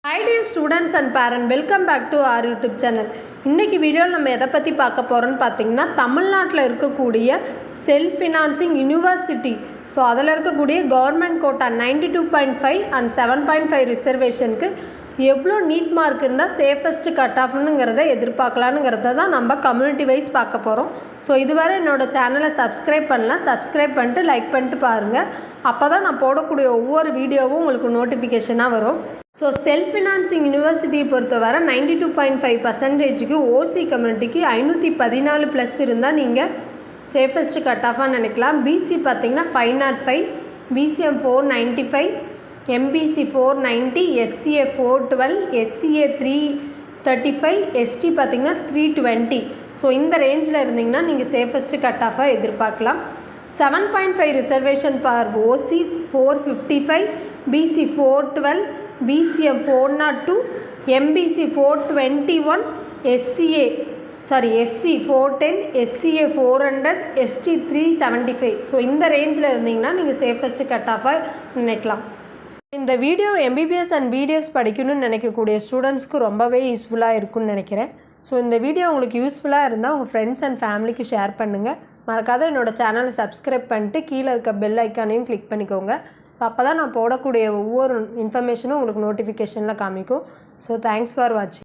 Hi dear students and parents, welcome back to our YouTube channel. இன்றைக்கி வீடியோவில் நம்ம எதை பற்றி பார்க்க போகிறோன்னு பார்த்தீங்கன்னா தமிழ்நாட்டில் இருக்கக்கூடிய செல்ஃப் ஃபினான்சிங் யூனிவர்சிட்டி ஸோ அதில் இருக்கக்கூடிய கவர்மெண்ட் கோட்டா 92.5 அண்ட் 7.5 ரிசர்வேஷனுக்கு எவ்வளோ நீட் மார்க் இருந்தால் சேஃபஸ்ட்டு கட் ஆஃப்னுங்கிறத எதிர்பார்க்கலானுங்கிறத தான் நம்ம கம்யூனிட்டி வைஸ் பார்க்க போகிறோம். ஸோ இதுவரை என்னோடய சேனலை சப்ஸ்கிரைப் பண்ணலாம், சப்ஸ்கிரைப் பண்ணிட்டு லைக் பண்ணிட்டு பாருங்கள். அப்போ தான் நான் போடக்கூடிய ஒவ்வொரு வீடியோவும் உங்களுக்கு நோட்டிஃபிகேஷனாக வரும். ஸோ செல்ஃப் ஃபினான்சிங் யூனிவர்சிட்டியை பொறுத்தவரை 92.5% ஓசி கம்யூனிட்டிக்கு 514 ப்ளஸ் இருந்தால் நீங்கள் சேஃபஸ்ட்டு கட் ஆஃபாக நினைக்கலாம். பிசி பார்த்திங்கன்னா 505, BCM 495, MBC 490, SCA 412, SCA 335, ST பார்த்திங்கன்னா 320. ஸோ இந்த ரேஞ்சில் இருந்திங்கன்னா நீங்கள் சேஃபஸ்ட்டு கட் ஆஃபாக எதிர்பார்க்கலாம். 7.5 reservation for OC 455, BC 412, BCM 402, MBC 421, SC 410, SCA 400, ST 375. So இந்த ரேஞ்சில் இருந்தீங்கன்னா நீங்கள் சேஃபஸ்ட்டு கட் ஆஃபாக நினைக்கலாம். இந்த வீடியோ எம்பிபிஎஸ் அண்ட் பிடிஎஸ் படிக்கணும்னு நினைக்கக்கூடிய ஸ்டூடெண்ட்ஸ்க்கு ரொம்பவே யூஸ்ஃபுல்லாக இருக்குன்னு நினைக்கிறேன். ஸோ இந்த வீடியோ உங்களுக்கு யூஸ்ஃபுல்லாக இருந்தால் உங்கள் ஃப்ரெண்ட்ஸ் அண்ட் ஃபேமிலிக்கு ஷேர் பண்ணுங்கள். மறக்காத என்னோடய சேனலை சப்ஸ்கிரைப் பண்ணிட்டு கீழே இருக்க பெல் ஐக்கானையும் கிளிக் பண்ணிக்கோங்க. அப்போ தான் நான் போடக்கூடிய ஒவ்வொரு இன்ஃபர்மேஷனும் உங்களுக்கு நோட்டிஃபிகேஷனில் காமிக்கும். ஸோ தேங்க்ஸ் ஃபார் வாட்சிங்.